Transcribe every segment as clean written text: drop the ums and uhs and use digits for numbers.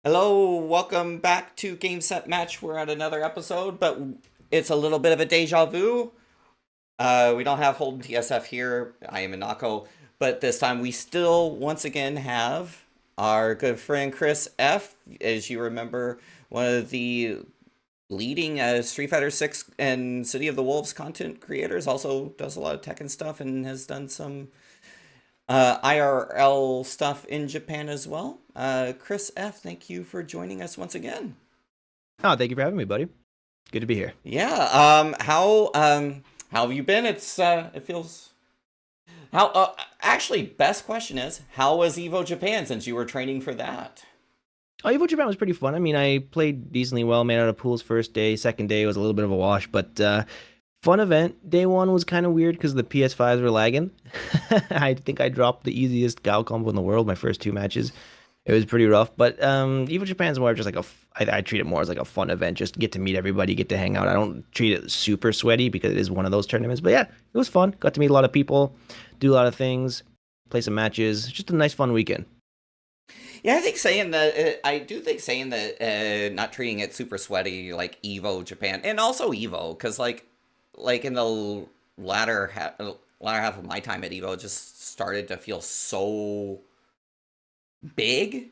Hello, welcome back to Game Set Match. We're at another episode, but it's a little bit of a deja vu. We don't have Holden TSF here. I am Inako, but this time we still once again have our good friend Chris F. As you remember, one of the leading Street Fighter 6 and City of the Wolves content creators. Also does a lot of tech and stuff and has done some IRL stuff in Japan as well. Chris F., thank you for joining us once again. Oh, thank you for having me, buddy. Good to be here. Yeah. How have you been? It feels. How actually, best question is, how was Evo Japan since you were training for that? Oh, Evo Japan was pretty fun. I mean, I played decently well, made out of pools first day. Second day was a little bit of a wash, but fun event. Day one was kind of weird because the PS5s were lagging. I think I dropped the easiest Gal combo in the world my first two matches. It was pretty rough, but Evo Japan's more just like I treat it more as like a fun event, just get to meet everybody, get to hang out. I don't treat it super sweaty because it is one of those tournaments, but yeah, it was fun. Got to meet a lot of people, do a lot of things, play some matches. Just a nice fun weekend. Yeah, I do think saying that not treating it super sweaty like Evo Japan and also Evo, because like in the latter half of my time at Evo, it just started to feel so big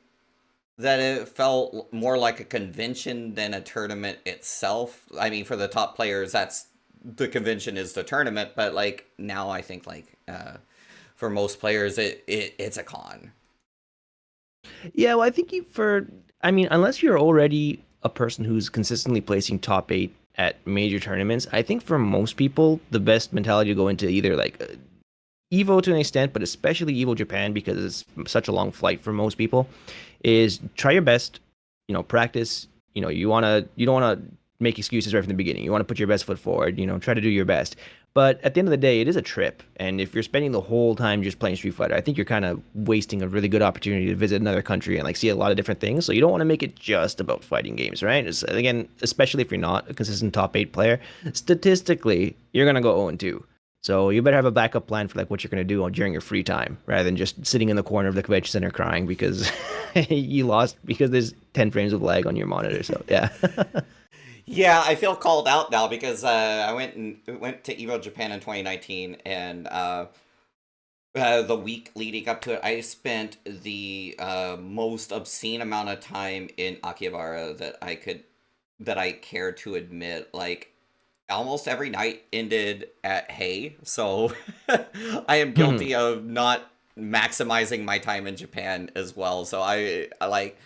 that it felt more like a convention than a tournament itself. I mean, for the top players, that's the convention is the tournament, but like now I think for most players it's a con. Yeah, well, I think I mean, unless you're already a person who's consistently placing top 8 at major tournaments, I think for most people, the best mentality to go into either like Evo to an extent, but especially Evo Japan, because it's such a long flight for most people, is try your best, practice. You don't want to make excuses right from the beginning. You want to put your best foot forward, try to do your best. But at the end of the day, it is a trip. And if you're spending the whole time just playing Street Fighter, I think you're kind of wasting a really good opportunity to visit another country and like see a lot of different things. So you don't want to make it just about fighting games, right? Again, especially if you're not a consistent top 8 player, statistically, you're going to go 0-2. So you better have a backup plan for like what you're going to do during your free time, rather than just sitting in the corner of the convention center crying because you lost because there's 10 frames of lag on your monitor. So yeah. Yeah, I feel called out now because I went to Evo Japan in 2019, and the week leading up to it, I spent the most obscene amount of time in Akihabara that I care to admit. Like, almost every night ended at hay, so I am guilty of not maximizing my time in Japan as well. So I like.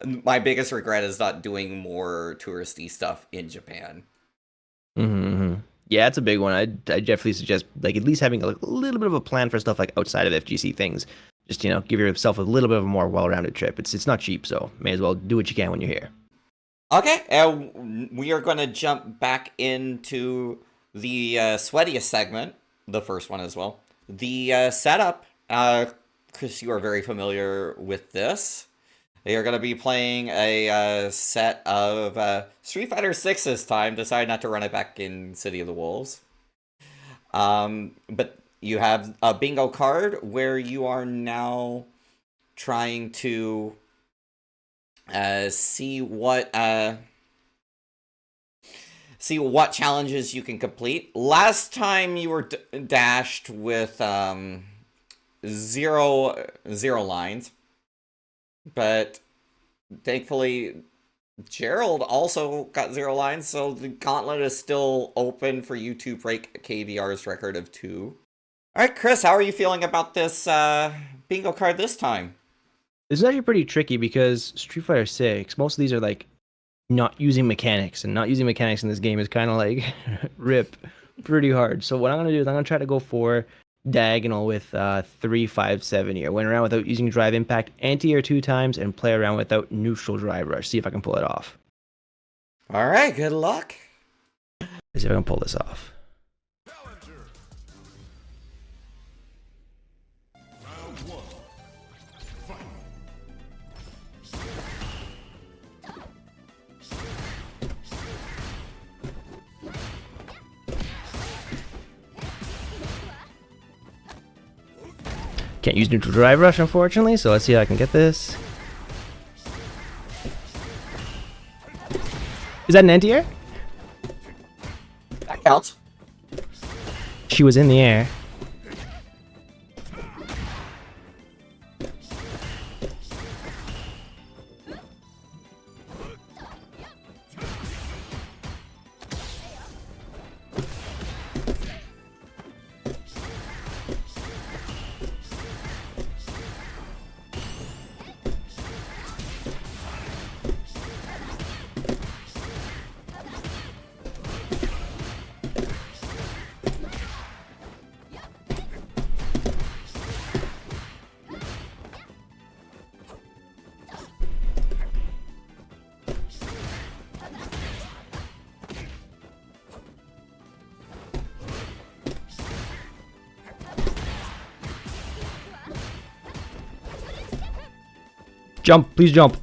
My biggest regret is not doing more touristy stuff in Japan. Mm-hmm. Yeah, it's a big one. I definitely suggest like at least having a little bit of a plan for stuff like outside of FGC things. Just give yourself a little bit of a more well-rounded trip. It's not cheap, so may as well do what you can when you're here. Okay, we are going to jump back into the sweatiest segment, the first one as well. The setup. Chris, you are very familiar with this. They are going to be playing a set of Street Fighter 6 this time. Decided not to run it back in City of the Wolves. But you have a bingo card where you are now trying to see what challenges you can complete. Last time you were dashed with zero lines. But thankfully, Gerald also got 0 lines, so the gauntlet is still open for you to break KVR's record of 2. All right, Chris, how are you feeling about this bingo card this time? This is actually pretty tricky because Street Fighter 6, most of these are like not using mechanics, and not using mechanics in this game is kind of like rip pretty hard. So what I'm going to do is I'm going to try to go for diagonal with 3-5-7 here. Went around without using drive impact, anti-air 2 times, and play around without neutral drive rush. See if I can pull it off. All right, good luck. Let's see if I can pull this off. Can't use neutral drive rush, unfortunately, so let's see how I can get this. Is that an anti-air? That counts. She was in the air. Jump, please jump.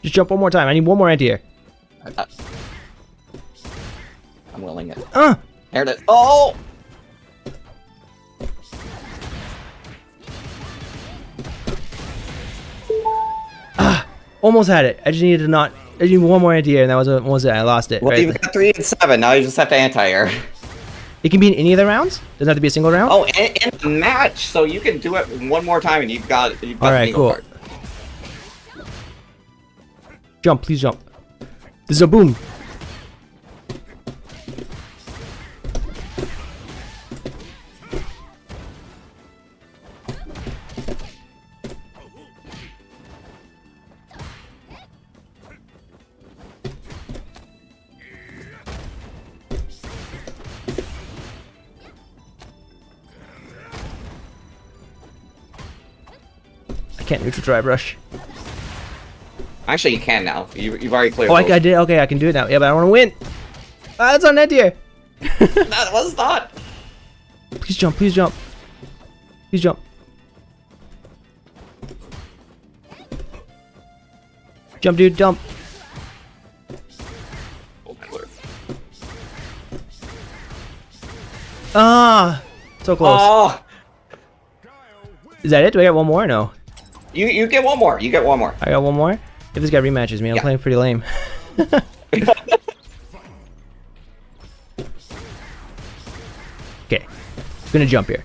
Just jump one more time. I need one more anti-air. I'm willing it. There it is. Oh! Almost had it. I just needed to not. I need one more anti-air, and that was it. I lost it. Well, Right. you've got 3 and 7. Now you just have to anti-air. It can be in any of the rounds. Doesn't have to be a single round. Oh, and a match, so you can do it one more time, and you've got All the right, bingo cool. card. Jump, please jump. This is a boom. I can't neutral drive rush. Actually, you can now. You've already cleared Oh, those. I did. Okay, I can do it now. Yeah, but I want to win. Ah, that's on net here. That was not. Please jump. Please jump. Please jump. Jump, dude. Jump. Oh, my lord. Ah, so close. Oh, Is that it? Do I get one more? Or no. you get one more. You get one more. I got one more. If this guy rematches me, I'm Yeah. playing pretty lame. Okay, gonna jump here.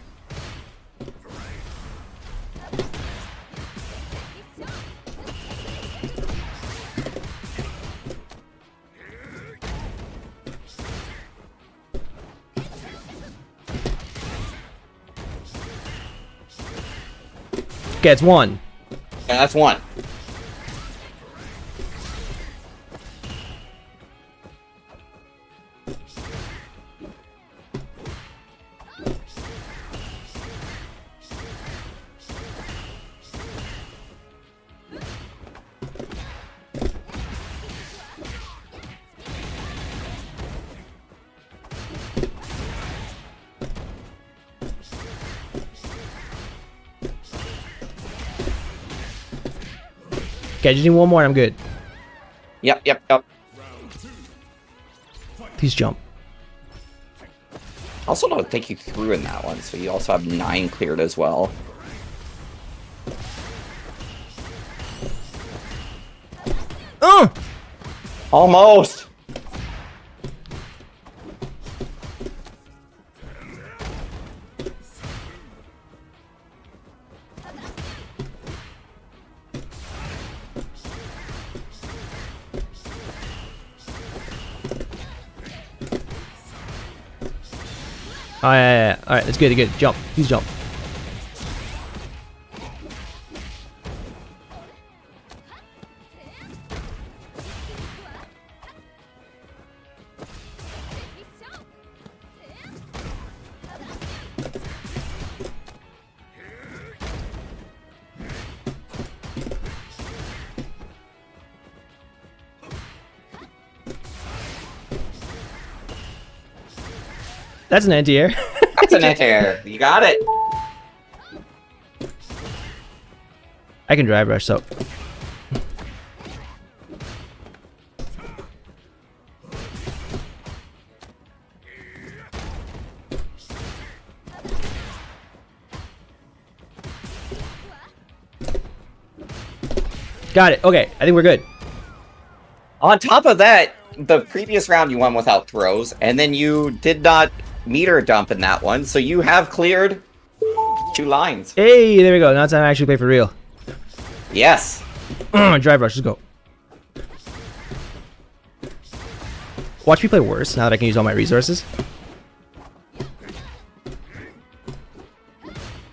Okay, it's one. Yeah, that's one. Okay, I just need one more and I'm good. Yep. Please jump. Also, don't take you through in that one, so you also have 9 cleared as well. Almost. Oh, yeah. All right, that's good. Good. Jump. Please jump. That's an anti-air. That's an anti-air. You got it. I can drive rush, so. Got it. Okay, I think we're good. On top of that, the previous round you won without throws, and then you did not meter dump in that one, so you have cleared 2 lines. Hey, there we go. Now it's time to actually play for real. Yes. Drive rush, let's go. Watch me play worse now that I can use all my resources.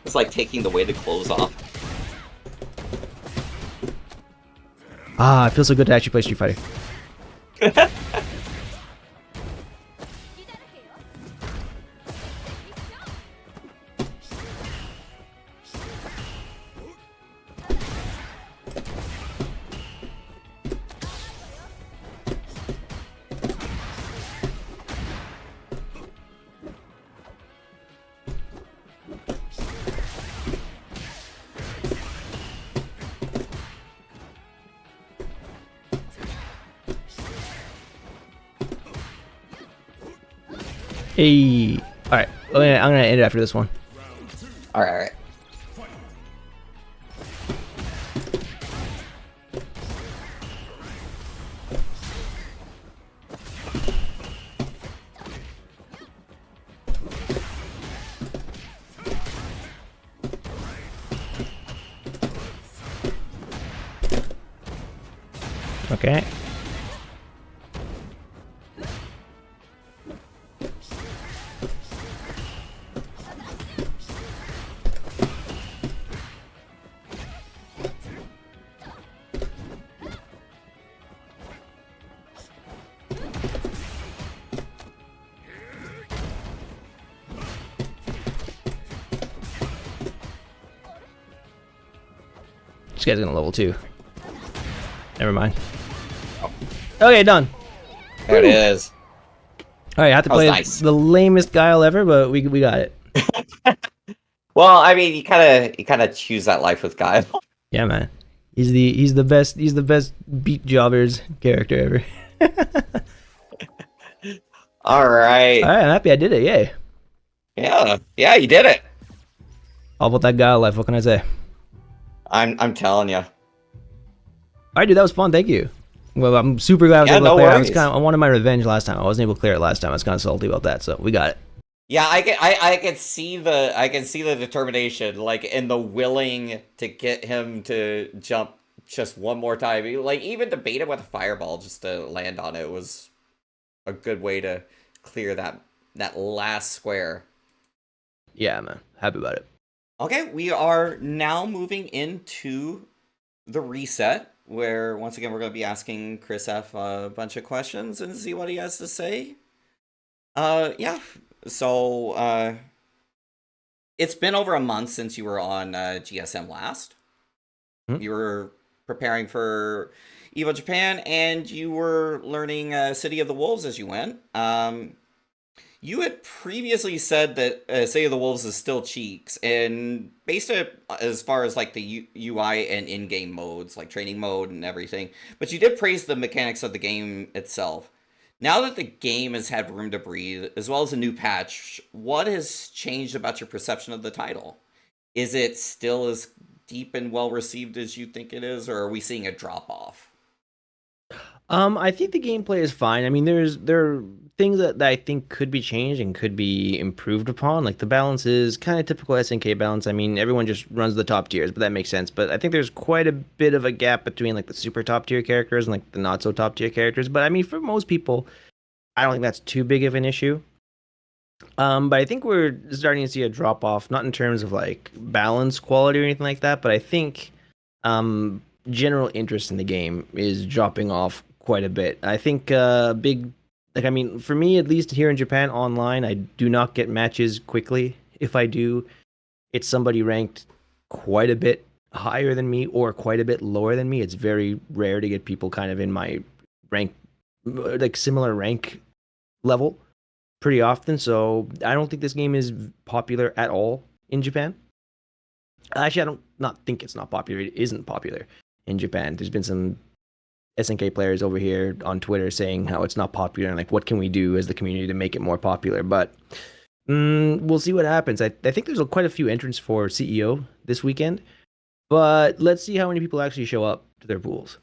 It's like taking the weighted clothes off. Ah, it feels so good to actually play Street Fighter. Hey. Alright, I'm gonna end it after this one. Alright. Okay. This guy's gonna level 2. Never mind. Okay, done. There it is. Alright, I have to That was play nice. the lamest Guile ever, but we got it. Well, I mean, you kind of choose that life with Guile. Yeah, man. He's the best beat jobbers character ever. All right. Alright, I'm happy I did it, yay. Yeah, you did it. All about that Guile life, what can I say? I'm telling you. Alright, dude, that was fun, thank you. Well, I'm super glad I was Yeah, able to no clear it. worries. I wanted my revenge last time. I wasn't able to clear it last time. I was kind of salty about that, so we got it. Yeah, I can see the determination, like, and the willing to get him to jump just one more time. Like, even to bait him with a fireball just to land on it was a good way to clear that last square. Yeah, man. Happy about it. Okay, we are now moving into the reset, where once again we're going to be asking Chris F a bunch of questions and see what he has to say. Yeah. So, it's been over a month since you were on GSM last. You were preparing for Evo Japan, and you were learning City of the Wolves as you went. You had previously said that City of the Wolves is still cheeks, and based it as far as like the UI and in-game modes, like training mode and everything. But you did praise the mechanics of the game itself. Now that the game has had room to breathe, as well as a new patch, what has changed about your perception of the title? Is it still as deep and well received as you think it is, or are we seeing a drop off? I think the gameplay is fine. I mean, there are things that I think could be changed and could be improved upon. Like the balance is kind of typical SNK balance. I mean, everyone just runs the top tiers, but that makes sense. But I think there's quite a bit of a gap between like the super top tier characters and like the not so top tier characters. But I mean, for most people, I don't think that's too big of an issue. But I think we're starting to see a drop off, not in terms of like balance quality or anything like that, but I think general interest in the game is dropping off quite a bit. I think I mean, for me, at least here in Japan online, I do not get matches quickly. If I do, it's somebody ranked quite a bit higher than me or quite a bit lower than me. It's very rare to get people kind of in my rank, like similar rank level pretty often. So I don't think this game is popular at all in Japan. Actually, I don't not think it's not popular. It isn't popular in Japan. There's been some SNK players over here on Twitter saying how it's not popular and like what can we do as the community to make it more popular. But we'll see what happens. I think there's quite a few entrants for CEO this weekend, but let's see how many people actually show up to their pools.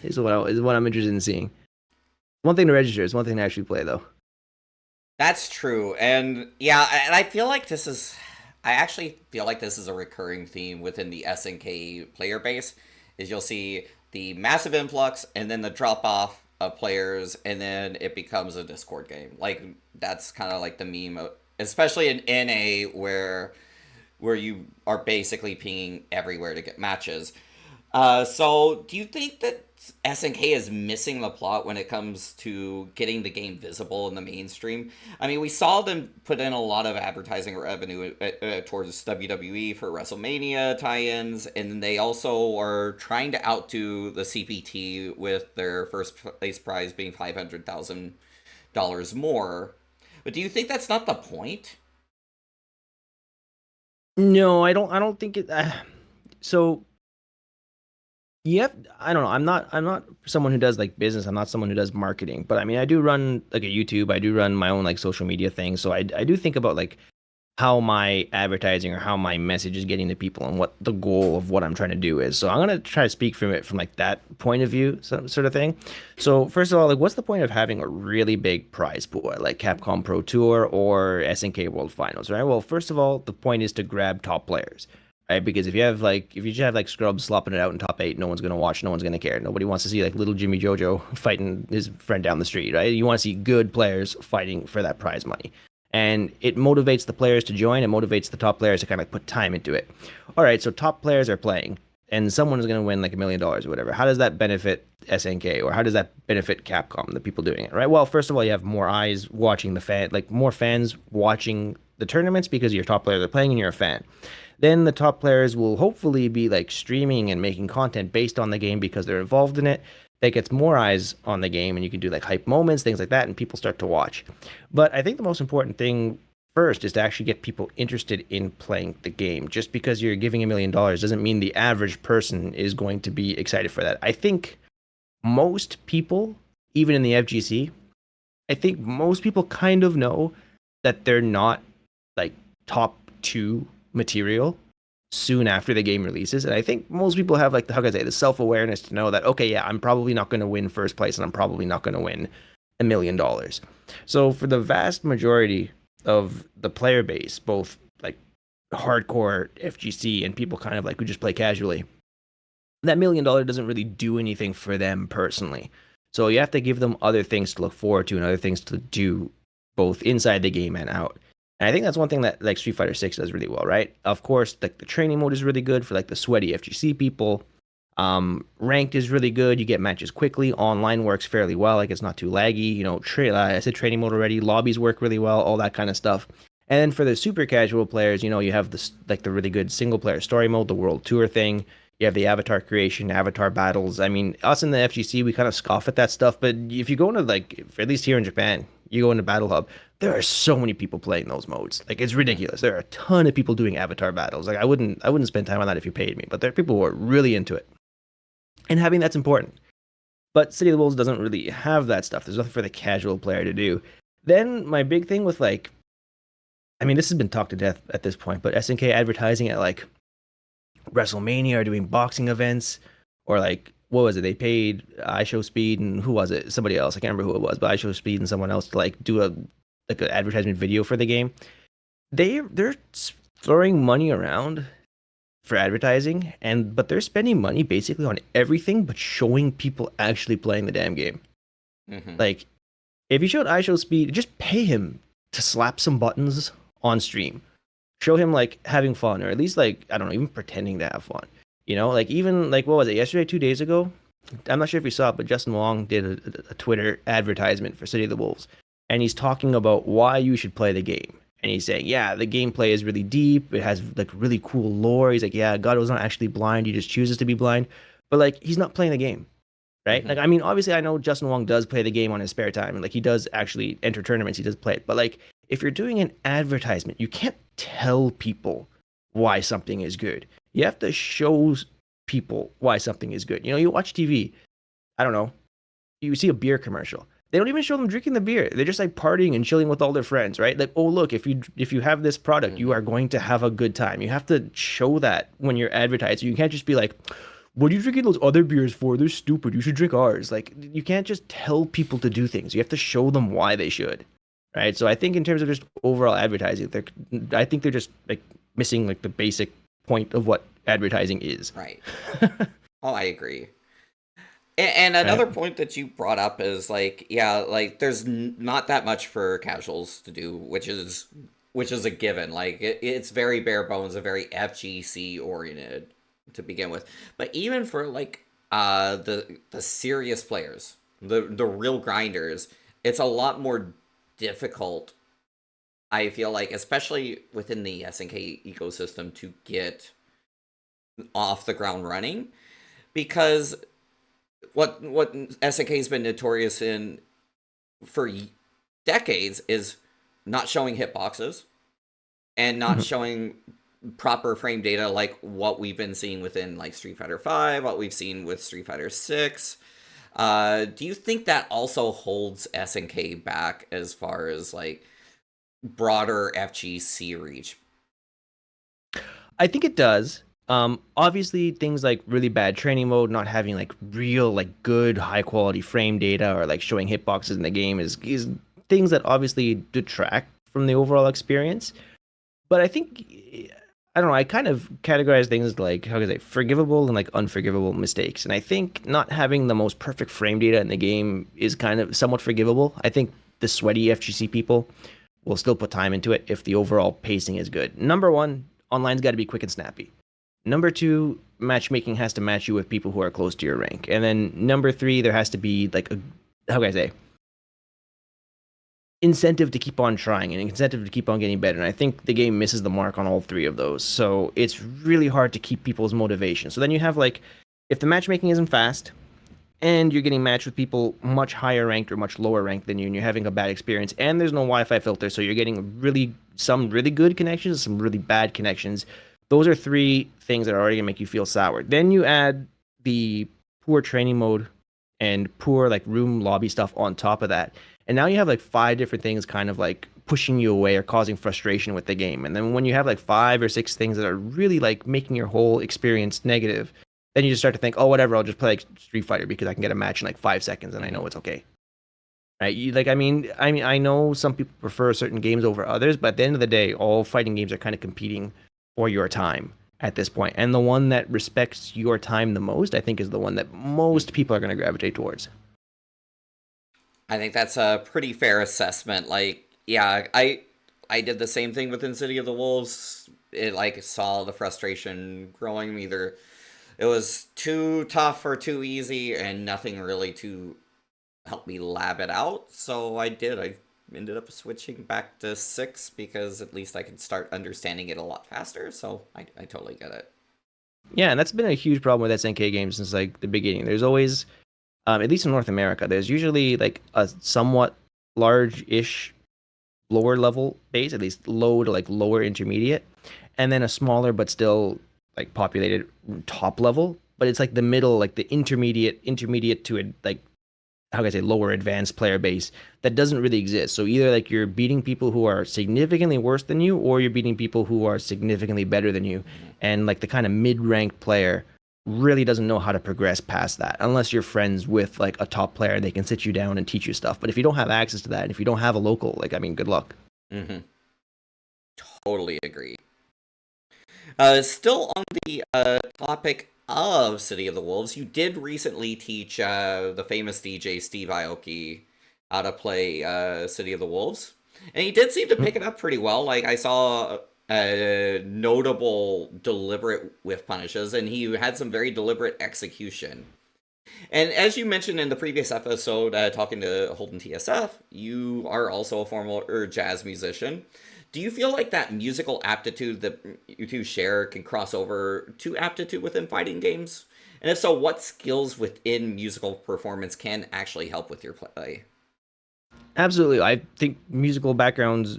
Is what I'm interested in seeing. One thing to register, it's one thing to actually play though. That's true, and yeah, and I feel like this is. I actually feel like this is a recurring theme within the SNK player base. Is you'll see the massive influx and then the drop off of players, and then it becomes a Discord game. Like that's kind of like the meme, especially in NA where you are basically pinging everywhere to get matches. So, do you think that SNK is missing the plot when it comes to getting the game visible in the mainstream? I mean, we saw them put in a lot of advertising revenue towards WWE for WrestleMania tie-ins, and they also are trying to outdo the CPT with their first place prize being $500,000 more. But do you think that's not the point? No, I don't. I don't think it. So Yep, I don't know. I'm not someone who does like business. I'm not someone who does marketing. But I mean, I do run like a YouTube. I do run my own like social media thing. So I do think about like how my advertising or how my message is getting to people and what the goal of what I'm trying to do is. So I'm gonna try to speak from it from like that point of view, sort of thing. So first of all, like, what's the point of having a really big prize pool like Capcom Pro Tour or SNK World Finals, right? Well, first of all, the point is to grab top players, right? Because if you just have like scrubs slopping it out in top eight, no one's gonna watch, no one's gonna care. Nobody wants to see like little Jimmy Jojo fighting his friend down the street, right? You want to see good players fighting for that prize money. And it motivates the players to join. It motivates the top players to kind of put time into it. All right, so top players are playing, and someone is going to win like $1 million or whatever. How does that benefit SNK, or how does that benefit Capcom, the people doing it, right? Well, first of all, you have more eyes watching the fan, like more fans watching the tournaments because your top players are playing and you're a fan. Then the top players will hopefully be like streaming and making content based on the game because they're involved in it. That gets more eyes on the game, and you can do like hype moments, things like that, and people start to watch. But I think the most important thing first is to actually get people interested in playing the game. Just because you're giving $1 million doesn't mean the average person is going to be excited for that. I think most people, even in the FGC, I think most people kind of know that they're not like top two material soon after the game releases. And I think most people have like the, how can I say, the self-awareness to know that, okay, yeah, I'm probably not going to win first place and I'm probably not going to win $1 million. So for the vast majority of the player base, both like hardcore FGC and people kind of like who just play casually, that $1 million doesn't really do anything for them personally. So you have to give them other things to look forward to and other things to do both inside the game and out. And I think that's one thing that like Street Fighter 6 does really well, right? Of course, like the training mode is really good for like the sweaty FGC people. Ranked is really good. You get matches quickly. Online works fairly well. Like it's not too laggy. You know, I said training mode already. Lobbies work really well. All that kind of stuff. And then for the super casual players, you know, you have this like the really good single player story mode, the world tour thing. You have the avatar creation, avatar battles. I mean, us in the FGC, we kind of scoff at that stuff. But if you go into like, at least here in Japan, you go into Battle Hub, there are so many people playing those modes. Like it's ridiculous. There are a ton of people doing avatar battles. Like I wouldn't spend time on that if you paid me. But there are people who are really into it, and having that's important. But City of the Wolves doesn't really have that stuff. There's nothing for the casual player to do. Then my big thing with like, I mean, this has been talked to death at this point, but SNK advertising at like WrestleMania or doing boxing events, or like what was it? They paid iShowSpeed and who was it? Somebody else. I can't remember who it was, but iShowSpeed and someone else to like do a like an advertisement video for the game. They're throwing money around for advertising, but they're spending money basically on everything but showing people actually playing the damn game. Mm-hmm. Like if you showed iShowSpeed, just pay him to slap some buttons on stream. Show him like having fun, or at least like, I don't know, even pretending to have fun. You know, like even like what was it, yesterday, 2 days ago? I'm not sure if you saw it, but Justin Wong did a Twitter advertisement for City of the Wolves, and he's talking about why you should play the game. And he's saying, yeah, the gameplay is really deep. It has like really cool lore. He's like, yeah, God was not actually blind. He just chooses to be blind. But like, he's not playing the game, right? Mm-hmm. Like, I mean, obviously, I know Justin Wong does play the game on his spare time, and like he does actually enter tournaments. He does play it, but like, if you're doing an advertisement, you can't tell people why something is good. You have to show people why something is good. You know, you watch TV, I don't know, you see a beer commercial. They don't even show them drinking the beer. They're just like partying and chilling with all their friends, right? Like, oh, look, if you have this product, you are going to have a good time. You have to show that when you're advertising. You can't just be like, what are you drinking those other beers for? They're stupid. You should drink ours. Like, you can't just tell people to do things. You have to show them why they should. Right. So I think in terms of just overall advertising, I think they're just like missing like the basic point of what advertising is. Right. Oh, I agree. And Right. another point that you brought up is like, yeah, like there's not that much for casuals to do, which is a given. Like it's very bare bones, a very FGC oriented to begin with. But even for like the serious players, the real grinders, it's a lot more difficult. I feel like, especially within the SNK ecosystem, to get off the ground running because what SNK has been notorious in for decades is not showing hitboxes and not Mhm. showing proper frame data like what we've been seeing within like Street Fighter 5, what we've seen with Street Fighter 6. Do you think that also holds SNK back as far as like broader FGC reach? I think it does. Obviously, things like really bad training mode, not having like real, like good, high quality frame data, or like showing hitboxes in the game is things that obviously detract from the overall experience. But I think I don't know. I kind of categorize things like how can I say forgivable and like unforgivable mistakes. And I think not having the most perfect frame data in the game is kind of somewhat forgivable. I think the sweaty FGC people will still put time into it if the overall pacing is good. Number one, online's got to be quick and snappy. Number two, matchmaking has to match you with people who are close to your rank. And then number three, there has to be like a how can I say incentive to keep on trying and incentive to keep on getting better. And I think the game misses the mark on all three of those. So it's really hard to keep people's motivation. So then you have like, if the matchmaking isn't fast and you're getting matched with people much higher ranked or much lower ranked than you and you're having a bad experience and there's no Wi-Fi filter, so you're getting some really good connections, some really bad connections. Those are three things that are already gonna make you feel sour. Then you add the poor training mode and poor like room lobby stuff on top of that. And now you have like five different things kind of like pushing you away or causing frustration with the game. And then when you have like five or six things that are really like making your whole experience negative, then you just start to think, oh, whatever, I'll just play like Street Fighter because I can get a match in like 5 seconds and I know Mm-hmm. it's okay. Right? I know some people prefer certain games over others, but at the end of the day, all fighting games are kind of competing for your time at this point. And the one that respects your time the most, I think, is the one that most Mm-hmm. people are going to gravitate towards. I think that's a pretty fair assessment. Like, yeah, I did the same thing within City of the Wolves. It like saw the frustration growing. Either it was too tough or too easy, and nothing really to help me lab it out. So I did. I ended up switching back to six because at least I could start understanding it a lot faster. So I totally get it. Yeah, and that's been a huge problem with SNK games since like the beginning. There's always, at least in North America, there's usually like a somewhat large-ish lower level base, at least low to like lower intermediate, and then a smaller but still like populated top level. But it's like the middle, like the intermediate to a like how can I say lower advanced player base that doesn't really exist. So either like you're beating people who are significantly worse than you, or you're beating people who are significantly better than you. Mhm. And like the kind of mid-ranked player really doesn't know how to progress past that unless you're friends with like a top player. They can sit you down and teach you stuff. But if you don't have access to that, and if you don't have a local, like I mean, good luck. Mhm. Totally agree. Still on the topic of City of the Wolves, you did recently teach the famous DJ Steve Aoki how to play City of the Wolves, and he did seem to pick it up pretty well. Like I saw notable deliberate whiff punishes, and he had some very deliberate execution. And as you mentioned in the previous episode, talking to Holden TSF, you are also a former jazz musician. Do you feel like that musical aptitude that you two share can cross over to aptitude within fighting games? And if so, what skills within musical performance can actually help with your play? Absolutely. I think musical backgrounds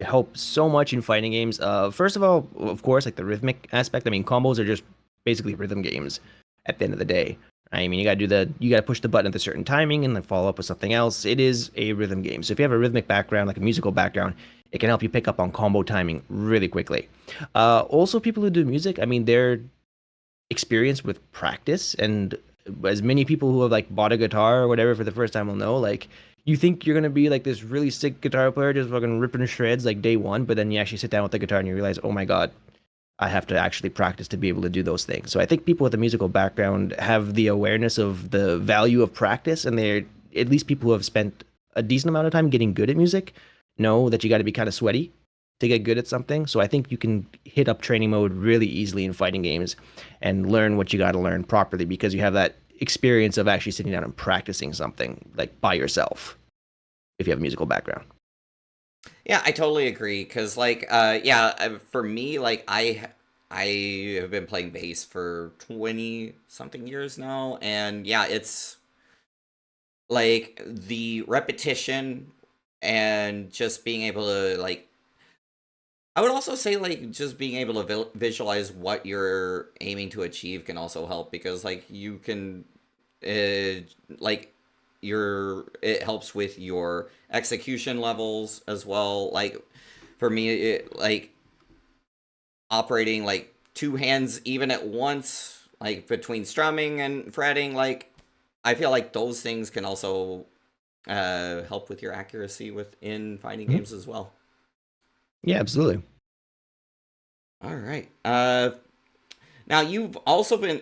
help so much in fighting games. First of all, of course, like the rhythmic aspect. I mean, combos are just basically rhythm games at the end of the day. I mean, you gotta push the button at a certain timing and then follow up with something else. It is a rhythm game. So if you have a rhythmic background, like a musical background, it can help you pick up on combo timing really quickly. Also, people who do music, I mean, experience with practice. And as many people who have like bought a guitar or whatever for the first time will know, like you think you're gonna be like this really sick guitar player just fucking ripping shreds like day one, but then you actually sit down with the guitar and you realize, oh my god, I have to actually practice to be able to do those things. So I think people with a musical background have the awareness of the value of practice, and they're at least people who have spent a decent amount of time getting good at music know that you got to be kind of sweaty to get good at something. So I think you can hit up training mode really easily in fighting games and learn what you got to learn properly because you have that experience of actually sitting down and practicing something like by yourself if you have a musical background. Yeah, I totally agree. Cause like, yeah, for me, like I have been playing bass for 20 something years now, and yeah, it's like the repetition and just being able to like. I would also say like just being able to visualize what you're aiming to achieve can also help because like you can, uh, like it helps with your execution levels as well. Like for me, like operating like two hands even at once, like between strumming and fretting, like I feel like those things can also help with your accuracy within fighting Mhm. games as well. Yeah, absolutely. All right. Now you've also been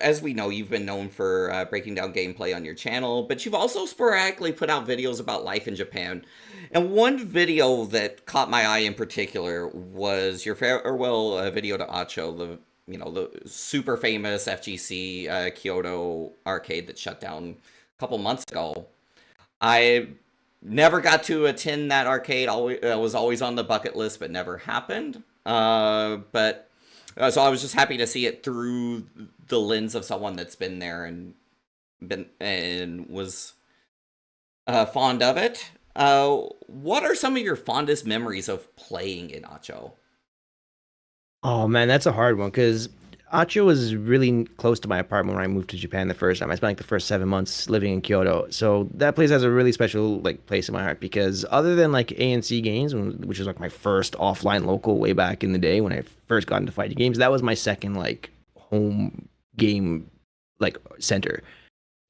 as we know you've been known for breaking down gameplay on your channel, but you've also sporadically put out videos about life in Japan. And one video that caught my eye in particular was your farewell video to Acho, the super famous FGC Kyoto arcade that shut down a couple months ago. I never got to attend that arcade. Always was always on the bucket list, but never happened. But so I was just happy to see it through the lens of someone that's been there and was fond of it. What are some of your fondest memories of playing in Acho? Oh man, that's a hard one because Acho was really close to my apartment when I moved to Japan the first time. I spent like the first 7 months living in Kyoto, so that place has a really special like place in my heart because other than like ANC games, which is like my first offline local way back in the day when I first got into fighting games, that was my second like home game like center.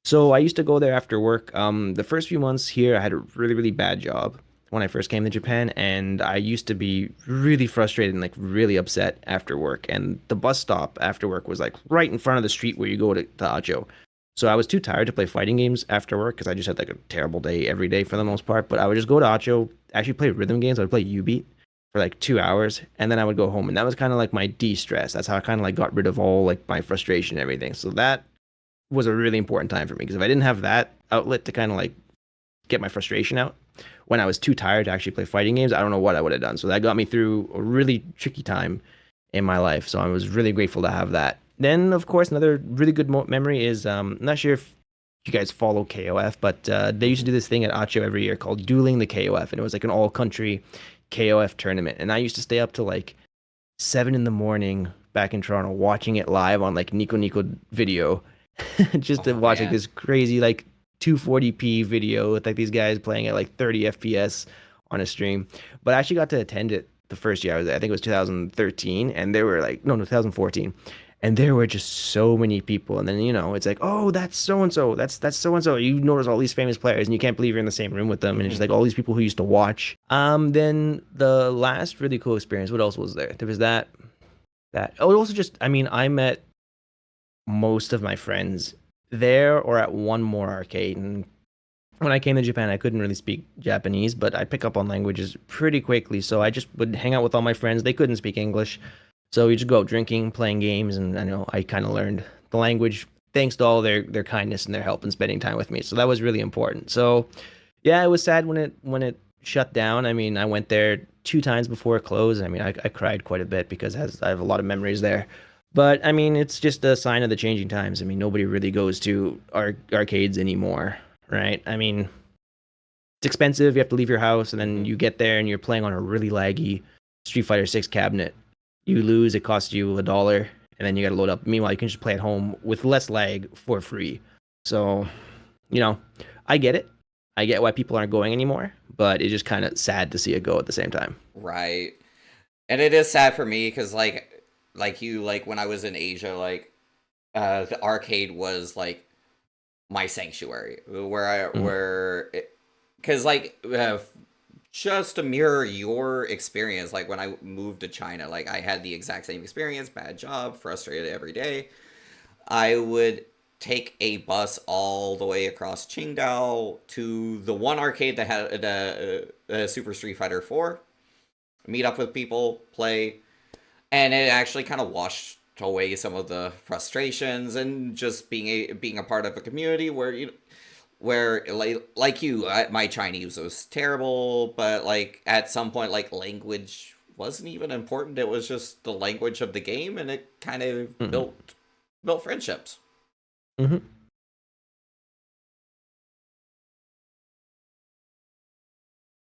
So I used to go there after work. The first few months here, I had a really, really bad job when I first came to Japan, and I used to be really frustrated and like really upset after work. And the bus stop after work was like right in front of the street where you go to Acho. So I was too tired to play fighting games after work because I just had like a terrible day every day for the most part. But I would just go to Acho, actually play rhythm games. I would play U-Beat for like 2 hours, and then I would go home, and that was kind of like my de-stress. That's how I kind of like got rid of all like my frustration and everything. So that was a really important time for me because if I didn't have that outlet to kind of like get my frustration out when I was too tired to actually play fighting games, I don't know what I would have done. So that got me through a really tricky time in my life. So I was really grateful to have that. Then, of course, another really good memory is I'm not sure if you guys follow KOF, but they used to Hmm. do this thing at Acho every year called Dueling the KOF, and it was like an all country KOF tournament. And I used to stay up to like 7 in the morning back in Toronto watching it live on like Nico Nico video just to Oh watch like man. this crazy like 240p video with like these guys playing at like 30 FPS on a stream. But I actually got to attend it the first year I was there. I think it was 2013, and there were like no 2014. And there were just so many people, and then it's like, oh, that's so and so, that's so and so. You notice all these famous players, and you can't believe you're in the same room with them, and it's just Hmm. like all these people who used to watch. Then the last really cool experience. What else was there? There was that. Oh, also just, I mean, I met most of my friends there or at one more arcade. And when I came to Japan, I couldn't really speak Japanese, but I pick up on languages pretty quickly. So I just would hang out with all my friends. They couldn't speak English. So we just go out drinking, playing games, and I know I kind of learned the language thanks to all their kindness and their help and spending time with me. So that was really important. So yeah, it was sad when it shut down. I mean, I went there 2 times before it closed. I mean, I cried quite a bit because I have a lot of memories there. But I mean, it's just a sign of the changing times. I mean, nobody really goes to arcades anymore, right? I mean, it's expensive. You have to leave your house, and then Hmm. you get there and you're playing on a really laggy Street Fighter 6 cabinet. You lose, it costs you $1, and then you got to load up. Meanwhile, you can just play at home with less lag for free. So, you know, I get it. I get why people aren't going anymore, but it's just kind of sad to see it go at the same time. Right. And it is sad for me because like you like when I was in Asia, like the arcade was like my sanctuary, Mm-hmm. because like just to mirror your experience, like when I moved to China, like I had the exact same experience, bad job, frustrated every day. I would take a bus all the way across Qingdao to the one arcade that had the Super Street Fighter 4, meet up with people, play, and it actually kind of washed away some of the frustrations and just being a part of a community where like you, my Chinese was terrible, but like at some point like language wasn't even important. It was just the language of the game, and it kind of built friendships.